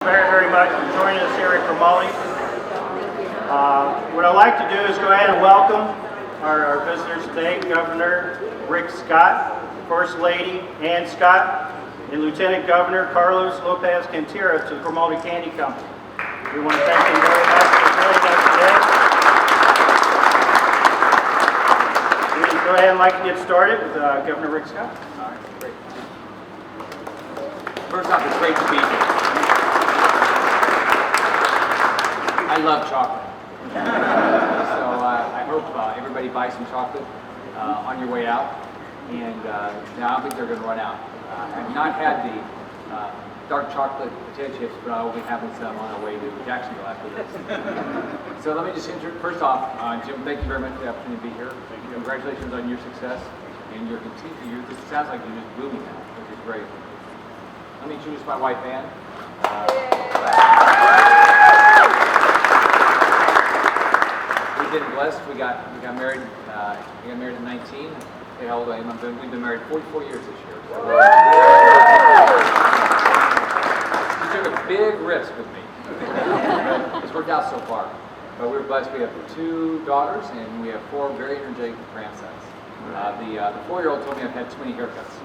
Very much for joining us here at Grimaldi. What I'd like to do is go ahead and welcome our visitors today, Governor Rick Scott, First Lady Ann Scott, and Lieutenant Governor Carlos Lopez Cantera to the Grimaldi Candy Company. We want to thank them very much for joining us today. We go ahead and like to get started with Governor Rick Scott. All right, great. First off, it's great to be here. I love chocolate. So I hope everybody buys some chocolate on your way out. And I don't think they're going to run out. I've not had the dark chocolate potato chips, but I will be having some on our way to Jacksonville after this. So let me just first off, Jim, thank you very much for the opportunity to be here. Congratulations on your success and your continued. This sounds like you're just booming now, which is great. Let me introduce my wife, Ann. We've been blessed. We got married. We got married at 19. Hey, how old I am? We've been married 44 years this year. So she took a big risk with me. It's worked out so far. But we're blessed. We have 2 daughters and we have 4 very energetic grandsons. The 4-year-old told me I've had too many haircuts.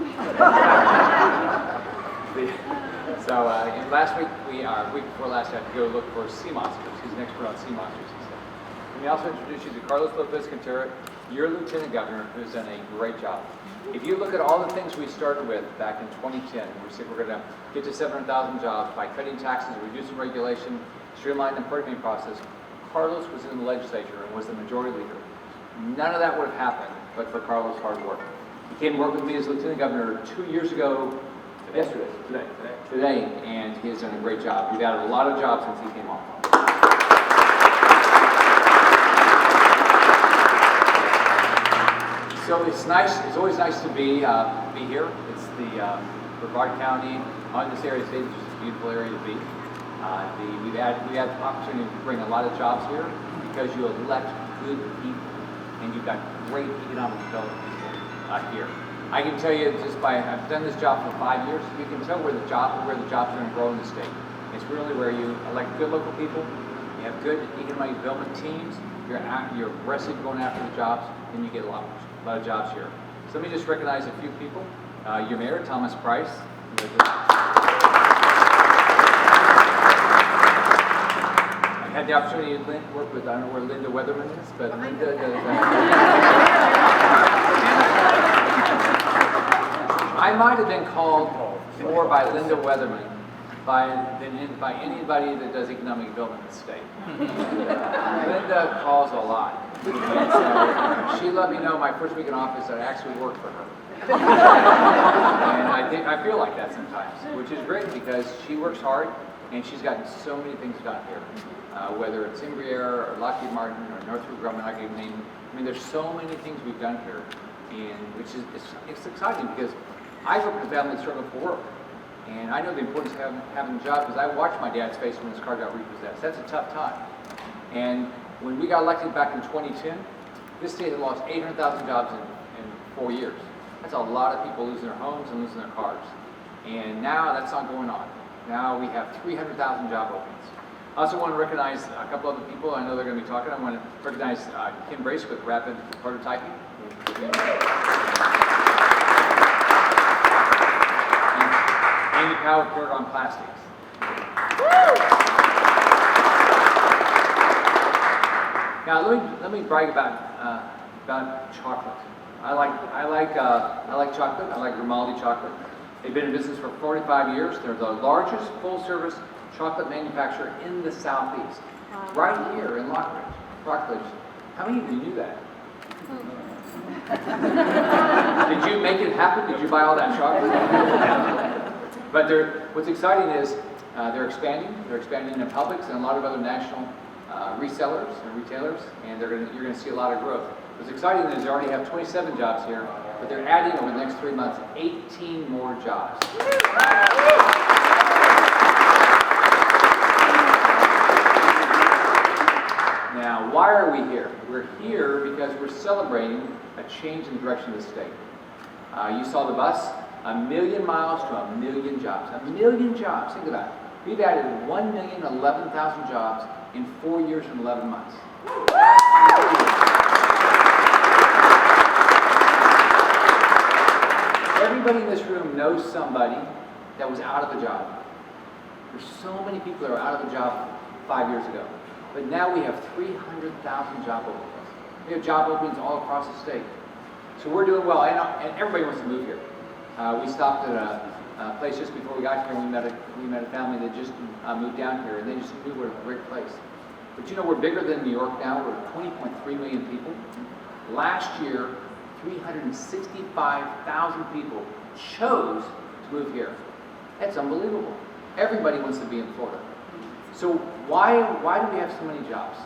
And last week, week before last, I had to go look for sea monsters. He's an expert on sea monsters, he said. Let me also introduce you to Carlos Lopez Cantera, your Lieutenant Governor, who's done a great job. If you look at all the things we started with back in 2010, we said we're going to get to 700,000 jobs by cutting taxes, reducing regulation, streamlining the permitting process. Carlos was in the legislature and was the majority leader. None of that would have happened but for Carlos' hard work. He came to work with me as Lieutenant Governor 2 years ago, today, and he has done a great job. We've added a lot of jobs since he came on. So it's nice. It's always nice to be here. It's the Rockledge County on this area of the state, which is a beautiful area to be. We've had the opportunity to bring a lot of jobs here because you elect good people, and you've got great economic development people here. I can tell you just I've done this job for 5 years. You can tell where the jobs are going to grow in the state. It's really where you elect good local people, you have good economic development teams, you're aggressive going after the jobs, and you get a lot of jobs here. So let me just recognize a few people. Your mayor, Thomas Price. I had the opportunity to work with, I don't know where Linda Weatherman is, but Linda does. I might have been called more by Linda Weatherman than by anybody that does economic development in the state. Linda calls a lot. And so she let me know my first week in office that I actually worked for her. And I feel like that sometimes, which is great because she works hard and she's gotten so many things done here. Whether it's Imbriere or Lockheed Martin or Northrop Grumman, I can name. I mean, there's so many things we've done here, and it's exciting because I grew up in a family that struggled for work. And I know the importance of having a job because I watched my dad's face when his car got repossessed. That's a tough time. And when we got elected back in 2010, this state had lost 800,000 jobs in 4 years. That's a lot of people losing their homes and losing their cars. And now that's not going on. Now we have 300,000 job openings. I also want to recognize a couple other people. I know they're going to be talking. I want to recognize Kim Brace with Rapid Prototyping. Amy Powell on plastics. Now let me brag about chocolate. I like chocolate. I like Grimaldi chocolate. They've been in business for 45 years. They're the largest full-service chocolate manufacturer in the Southeast, right here in Rockledge. How many of you knew that? Did you make it happen? Did you buy all that chocolate? But what's exciting is they're expanding. They're expanding in Publix and a lot of other national resellers and retailers, and you're going to see a lot of growth. What's exciting is they already have 27 jobs here, but they're adding over the next 3 months 18 more jobs. Now, why are we here? We're here because we're celebrating a change in the direction of the state. You saw the bus, 1 million miles to 1 million jobs. 1 million jobs, think of that. We've added 1,011,000 jobs in 4 years and 11 months. Everybody in this room knows somebody that was out of a job. There's so many people that were out of a job 5 years ago. But now we have 300,000 job openings. We have job openings all across the state. So we're doing well, and everybody wants to move here. We stopped at a place just before we got here, and we met a family that just moved down here, and they just knew we're a great place. But you know, we're bigger than New York now. We're 20.3 million people. Last year, 365,000 people chose to move here. That's unbelievable. Everybody wants to be in Florida. So why do we have so many jobs?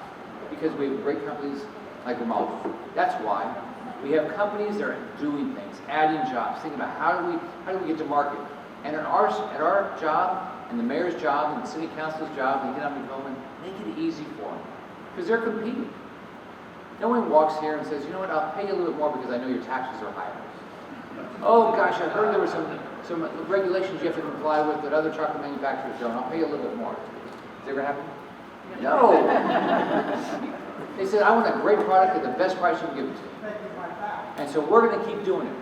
Because we have great companies like Grimaldi. That's why. We have companies that are doing things, adding jobs, thinking about how do we get to market. And at our job, and the mayor's job, and the city council's job, and economic development, make it easy for them. Because they're competing. No one walks here and says, you know what, I'll pay you a little bit more because I know your taxes are higher. Oh gosh, I heard there were some regulations you have to comply with that other chocolate manufacturers don't. I'll pay you a little bit more. Is it ever happen? No. They said, I want a great product at the best price you can give it to me. And so we're going to keep doing it.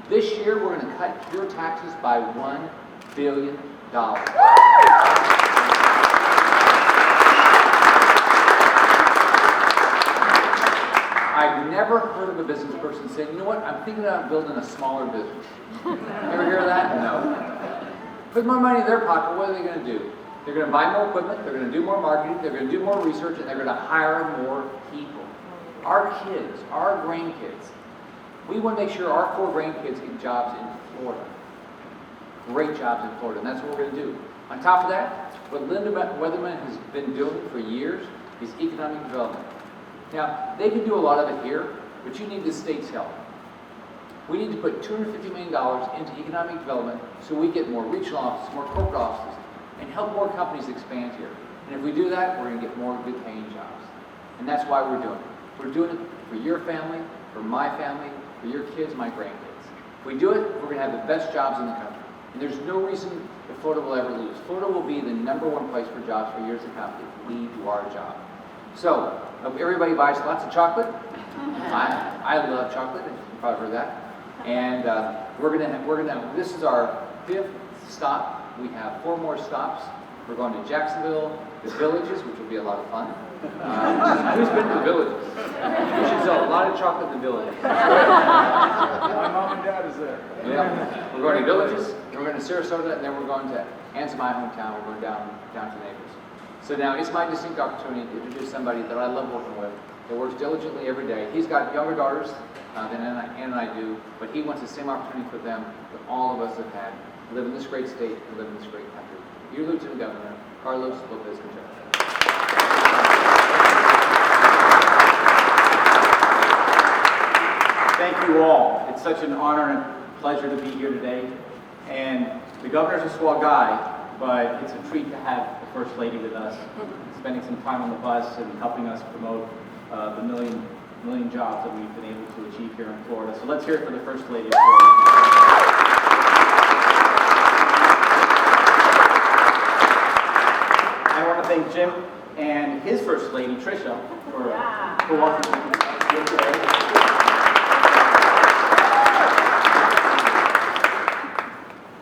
This year, we're going to cut your taxes by $1 billion. I've never heard of a business person saying, you know what, I'm thinking about building a smaller business. Ever hear of that? No. Put more money in their pocket, what are they going to do? They're going to buy more equipment, they're going to do more marketing, they're going to do more research, and they're going to hire more people. Our kids, our grandkids, we want to make sure our 4 grandkids get jobs in Florida. Great jobs in Florida, and that's what we're going to do. On top of that, what Linda Weatherman has been doing for years is economic development. Now, they can do a lot of it here, but you need the state's help. We need to put $250 million into economic development so we get more regional offices, more corporate offices, and help more companies expand here. And if we do that, we're going to get more good paying jobs. And that's why we're doing it. We're doing it for your family, for my family, for your kids, my grandkids. If we do it, we're going to have the best jobs in the country. And there's no reason that Florida will ever lose. Florida will be the #1 place for jobs for years to come if we do our job. So, hope everybody buys lots of chocolate. I love chocolate. You've probably heard that. And this is our 5th stop. We have 4 more stops. We're going to Jacksonville, the Villages, which will be a lot of fun. Who's been to the Villages? We should sell a lot of chocolate in the Villages. My mom and dad is there. Yeah. We're going to Villages, we're going to Sarasota, and then we're going to Ann's, my hometown. We're going down to Naples. So now it's my distinct opportunity to introduce somebody that I love working with, that works diligently every day. He's got younger daughters than Ann and I do, but he wants the same opportunity for them that all of us have had. Live in this great state and live in this great country. Your Lieutenant Governor, Carlos Lopez Cantiero. Thank you all. It's such an honor and pleasure to be here today. And the governor's a swell guy, but it's a treat to have the First Lady with us, spending some time on the bus and helping us promote the million jobs that we've been able to achieve here in Florida. So let's hear it for the First Lady of Florida. I want to thank Jim and his First Lady, Tricia, for welcoming us here today.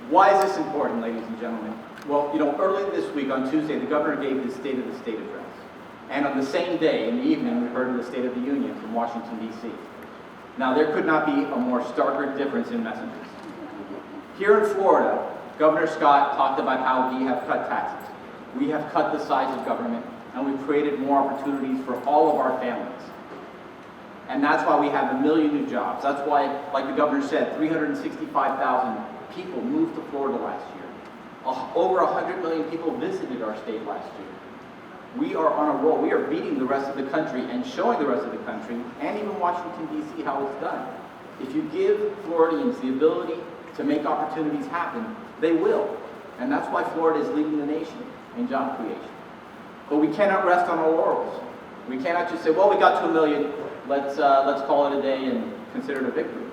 Why is this important, ladies and gentlemen? Well, earlier this week on Tuesday, the governor gave his State of the State address. And on the same day, in the evening, we heard of the State of the Union from Washington, D.C. Now, there could not be a more starker difference in messages. Here in Florida, Governor Scott talked about how we have cut taxes. We have cut the size of government, and we've created more opportunities for all of our families. And that's why we have 1 million new jobs. That's why, like the governor said, 365,000 people moved to Florida last year. Over 100 million people visited our state last year. We are on a roll. We are beating the rest of the country and showing the rest of the country, and even Washington, D.C., how it's done. If you give Floridians the ability to make opportunities happen, they will. And that's why Florida is leading the nation in job creation. But we cannot rest on our laurels. We cannot just say, well, we got to 1 million, let's call it a day and consider it a victory.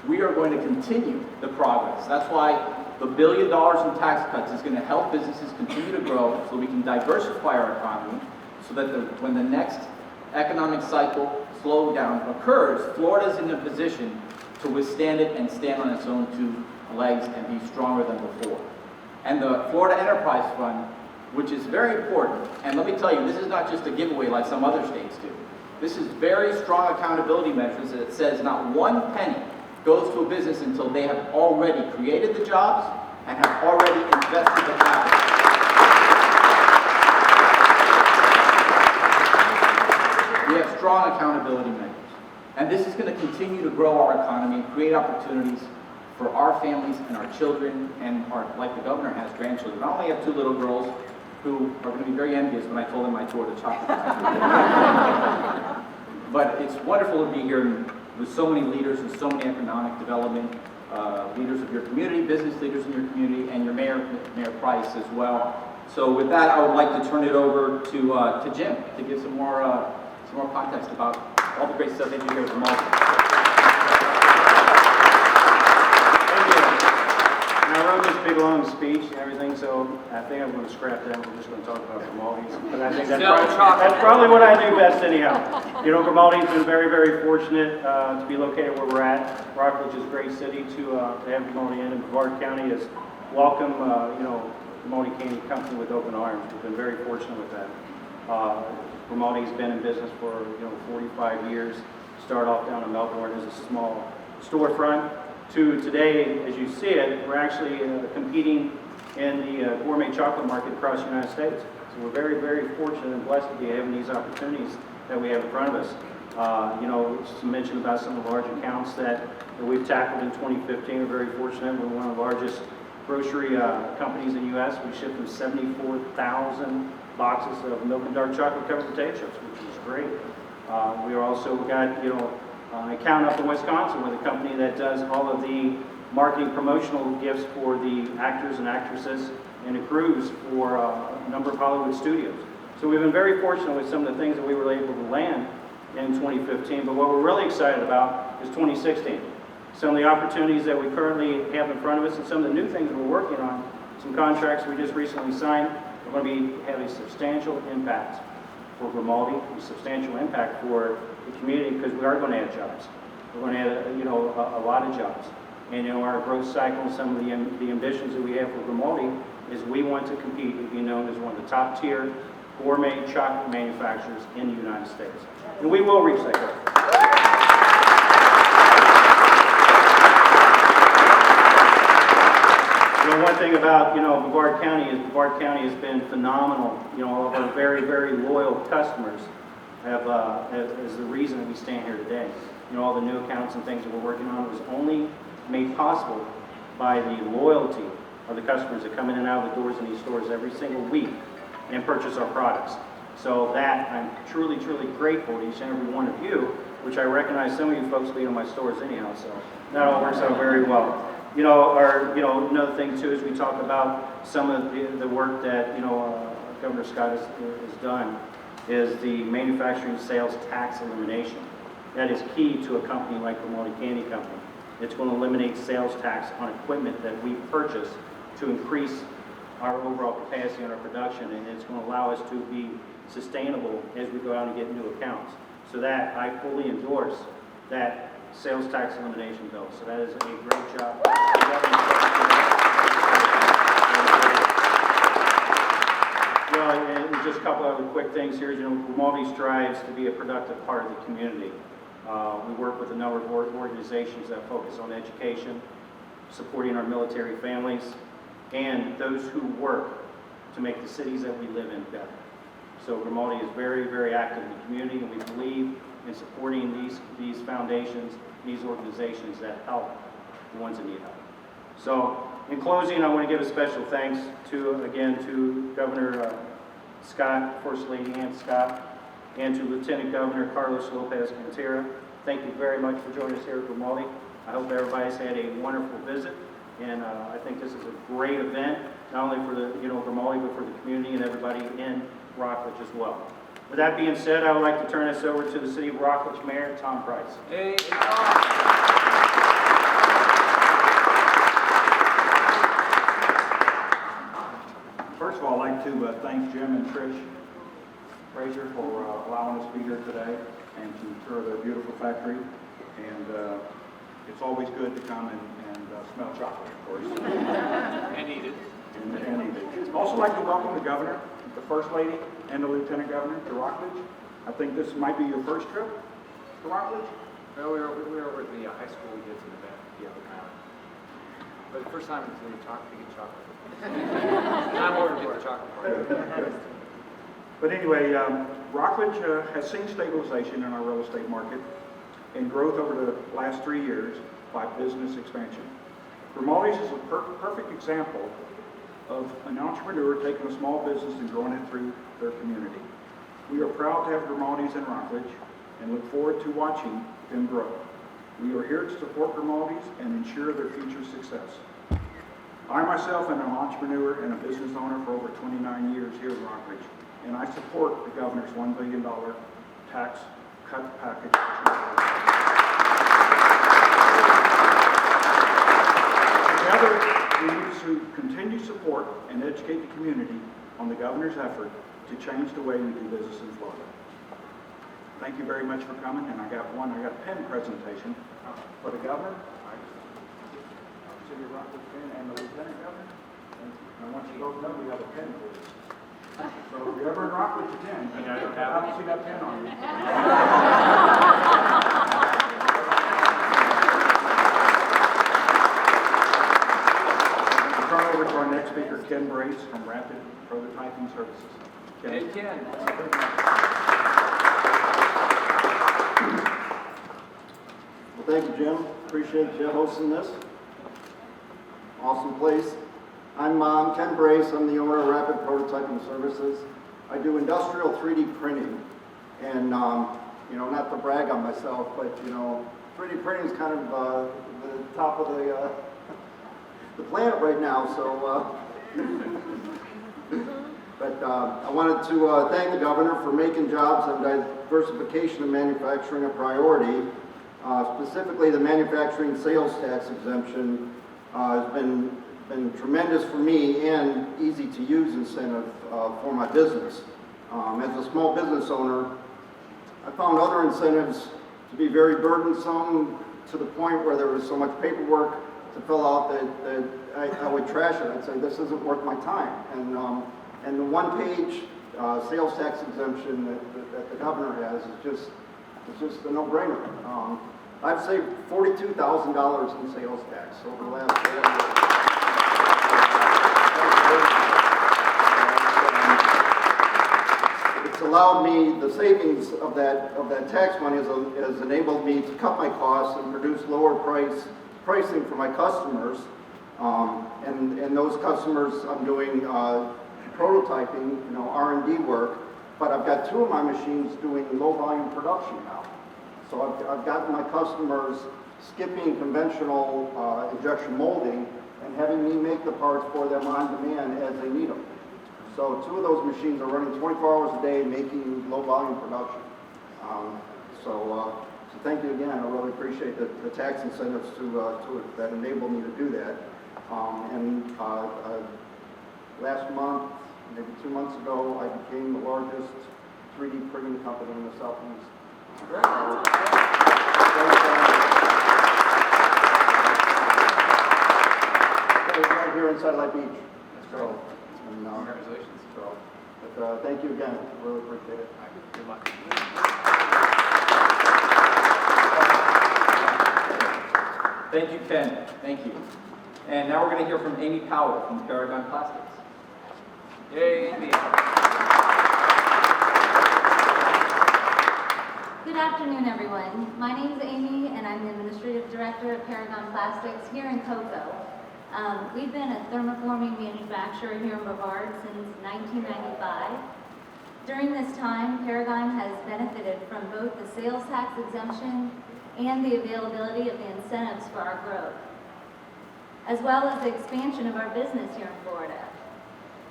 We are going to continue the progress. That's why The $1 billion in tax cuts is going to help businesses continue to grow so we can diversify our economy so that when the next economic cycle slowdown occurs, Florida is in a position to withstand it and stand on its own two legs and be stronger than before. And the Florida Enterprise Fund, which is very important, and let me tell you, this is not just a giveaway like some other states do. This is very strong accountability measures that says not one penny goes to a business until they have already created the jobs and have already invested the capital. We have strong accountability measures. And this is going to continue to grow our economy and create opportunities for our families and our children and like the governor has, grandchildren. I only have 2 little girls who are going to be very envious when I told them I toured a chocolate factory. But it's wonderful to be here with so many leaders and so many economic development leaders of your community, business leaders in your community, and your Mayor Price as well. So with that, I would like to turn it over to Jim to give some more context about all the great stuff that you hear from all. I wrote this big long speech and everything, so I think I'm going to scrap that. We're just going to talk about Grimaldi's. But I think that's probably what I do best anyhow. You know, Grimaldi's been very, very fortunate to be located where we're at. Rockledge is a great city to have Grimaldi in, and Brevard County has welcomed, Grimaldi Candy Company with open arms. We've been very fortunate with that. Grimaldi's been in business for 45 years. Started off down in Melbourne as a small storefront. To today, as you see it, we're actually competing in the gourmet chocolate market across the United States. So we're very, very fortunate and blessed to be having these opportunities that we have in front of us. Just to mention about some of the large accounts that we've tackled in 2015. We're very fortunate. We're one of the largest grocery companies in the U.S. We shipped them 74,000 boxes of milk and dark chocolate covered potato chips, which is great. We also got, an account up in Wisconsin with a company that does all of the marketing promotional gifts for the actors and actresses and the crews for a number of Hollywood studios. So we've been very fortunate with some of the things that we were able to land in 2015, but what we're really excited about is 2016. Some of the opportunities that we currently have in front of us and some of the new things we're working on, some contracts we just recently signed, are going to have a substantial impact for Grimaldi, a substantial impact for the community, because we are going to add jobs. We're going to add, a lot of jobs. And our growth cycle and some of the ambitions that we have for Grimaldi is we want to compete and be known as one of the top tier gourmet chocolate manufacturers in the United States. And we will reach that goal. One thing about, Brevard County is Brevard County has been phenomenal. All of our very, very loyal customers have is the reason that we stand here today. All the new accounts and things that we're working on was only made possible by the loyalty of the customers that come in and out of the doors in these stores every single week and purchase our products. So that I'm truly, truly grateful to each and every one of you, which I recognize some of you folks being in my stores anyhow. So that all works out very well. Another thing too is we talk about some of the work that, Governor Scott has done is the manufacturing sales tax elimination. That is key to a company like Grimaldi Candy Company. It's going to eliminate sales tax on equipment that we purchase to increase our overall capacity on our production, and it's going to allow us to be sustainable as we go out and get new accounts. So that I fully endorse that sales tax elimination bill. So that is a great job. And just a couple other quick things here. Grimaldi strives to be a productive part of the community. We work with a number of organizations that focus on education, supporting our military families, and those who work to make the cities that we live in better. So Grimaldi is very, very active in the community, and we believe in supporting these foundations, these organizations that help the ones that need help. So in closing, I want to give a special thanks to Governor Scott, First Lady Ann Scott, and to Lieutenant Governor Carlos Lopez Cantera. Thank you very much for joining us here at Grimaldi. I hope everybody's had a wonderful visit, and I think this is a great event, not only for the Grimaldi, but for the community and everybody in Rockledge as well. With that being said, I would like to turn this over to the City of Rockledge Mayor, Tom Price. Hey, Tom. first of all, I'd like to thank Jim and Trish Frazier for allowing us to be here today and to tour their beautiful factory. And it's always good to come and smell chocolate, of course. And eat it. And eat it. Also like to welcome the governor, the first lady, and the lieutenant governor to Rockledge. I think this might be your first trip to Rockledge. Well, we were over at the high school. We did some event the other time. But the first time we talked to get chocolate. I'm over to get the chocolate part. Good. But anyway, Rockledge has seen stabilization in our real estate market and growth over the last 3 years by business expansion. Grimaldi's is a perfect example of an entrepreneur taking a small business and growing it through their community. We are proud to have Grimaldi's in Rockledge and look forward to watching them grow. We are here to support Grimaldi's and ensure their future success. I myself am an entrepreneur and a business owner for over 29 years here in Rockledge, and I support the governor's $1 billion tax cut package. Together, we need to continue support and educate the community on the governor's effort to change the way we do business in Florida. Thank you very much for coming, and I got a pen presentation for the governor, City of Rockledge pen, and the lieutenant governor. And I want you to both know we have a pen for you. So if you're ever in Rockledge again, I don't see that pen on you. Turn over to our next speaker, Ken Brace from Rapid Prototyping Services. Hey, Ken. Well, thank you, Jim. Appreciate you hosting this. Awesome place. I'm Ken Brace. I'm the owner of Rapid Prototyping Services. I do industrial 3D printing. And, not to brag on myself, but, 3D printing is kind of the top of the planet right now. So, but I wanted to thank the governor for making jobs and diversification of manufacturing a priority. Specifically, the manufacturing sales tax exemption has been tremendous for me and easy to use incentive for my business. As a small business owner, I found other incentives to be very burdensome to the point where there was so much paperwork to fill out that I would trash it. I'd say, this isn't worth my time. And the one-page sales tax exemption that the governor has is just a no-brainer. I've saved $42,000 in sales tax over the last 4 years. It's allowed me, the savings of that tax money has enabled me to cut my costs and produce lower pricing for my customers. And those customers, I'm doing prototyping, R&D work, but I've got 2 of my machines doing low volume production now. So I've gotten my customers skipping conventional injection molding and having me make the parts for them on demand as they need them. So 2 of those machines are running 24 hours a day making low volume production. So thank you again. I really appreciate the tax incentives that enable me to do that. Last month, maybe 2 months ago, I became the largest 3D printing company in the Southeast. Right here in Satellite Beach. That's great. Congratulations. But thank you again. Really appreciate it. Good luck. Thank you, Ken. Thank you. And now we're going to hear from Amy Powell from Paragon Plastics. Yay, Amy. Good afternoon, everyone. My name is Amy, and I'm the Administrative Director at Paragon Plastics here in Cocoa. We've been a thermoforming manufacturer here in Brevard since 1995. During this time, Paragon has benefited from both the sales tax exemption and the availability of the incentives for our growth, as well as the expansion of our business here in Florida.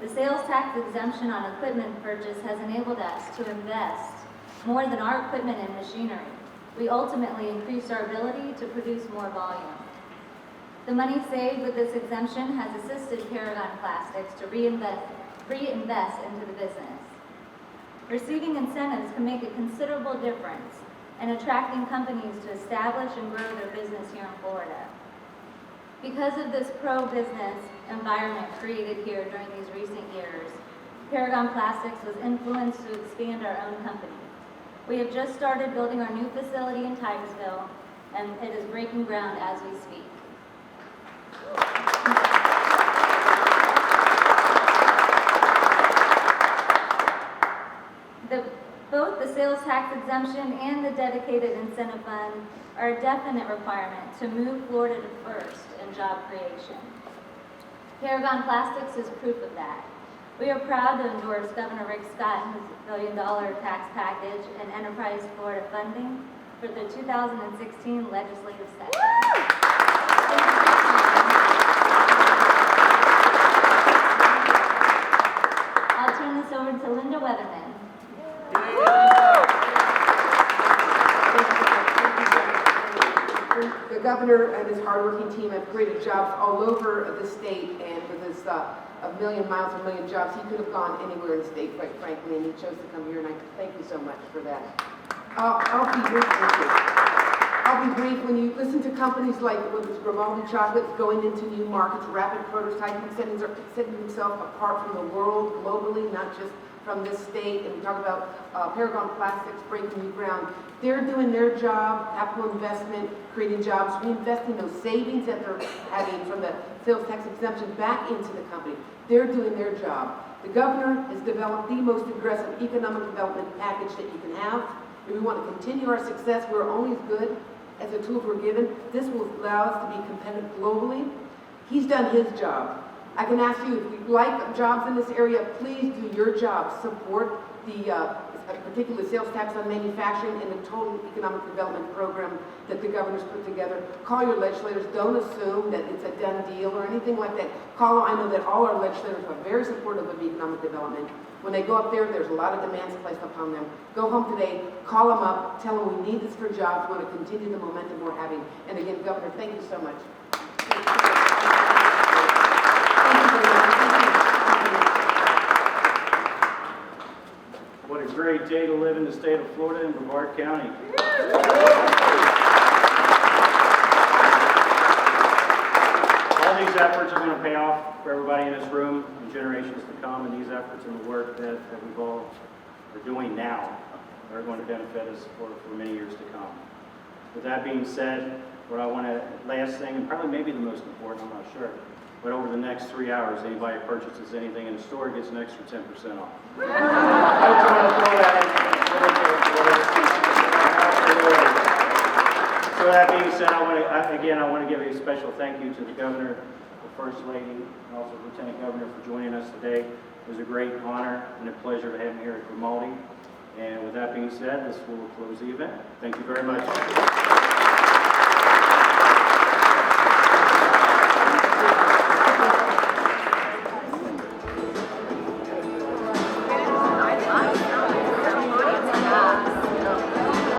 The sales tax exemption on equipment purchase has enabled us to invest more than our equipment and machinery. We ultimately increased our ability to produce more volume. The money saved with this exemption has assisted Paragon Plastics to reinvest reinvest into the business. Receiving incentives can make a considerable difference in attracting companies to establish and grow their business here in Florida. Because of this pro-business environment created here during these recent years, Paragon Plastics was influenced to expand our own company. We have just started building our new facility in Titusville, and it is breaking ground as we speak. Both the sales tax exemption and the dedicated incentive fund are a definite requirement to move Florida to first in job creation. Paragon Plastics is proof of that. We are proud to endorse Governor Rick Scott and his $1 billion tax package and Enterprise Florida funding for the 2016 legislative session. I'll turn this over to Linda Weatherman. The governor and his hardworking team have created jobs all over the state, and with his a million miles, a million jobs, he could have gone anywhere in the state, quite frankly, and he chose to come here, and I thank you so much for that. I'll be brief. I'll be brief. When you listen to companies like whether it's Grimaldi Chocolates going into new markets, rapid prototyping, setting themselves apart from the world globally, not just from this state, and we talk about Paragon Plastics breaking new ground. They're doing their job, capital investment, creating jobs, reinvesting those savings that they're having from the sales tax exemption back into the company. They're doing their job. The governor has developed the most aggressive economic development package that you can have. If we want to continue our success, we're only as good as the tools we're given. This will allow us to be competitive globally. He's done his job. I can ask you, if you like jobs in this area, please do your job. Support the particular sales tax on manufacturing and the total economic development program that the governor's put together. Call your legislators. Don't assume that it's a done deal or anything like that. I know that all our legislators are very supportive of economic development. When they go up there, there's a lot of demands placed upon them. Go home today, call them up, tell them we need this for jobs, we want to continue the momentum we're having. And again, Governor, thank you so much. What a great day to live in the state of Florida in Brevard County. All these efforts are going to pay off for everybody in this room and generations to come, and these efforts and the work that we've all are doing now are going to benefit us for many years to come. With that being said, what I want to, last thing, and probably maybe the most important, I'm not sure, but over the next 3 hours, anybody purchases anything in the store gets an extra 10% off. I just want to throw that in. So that being said, I want to give a special thank you to the governor, the first lady, and also Lieutenant Governor for joining us today. It was a great honor and a pleasure to have him here at Grimaldi. And with that being said, this will close the event. Thank you very much.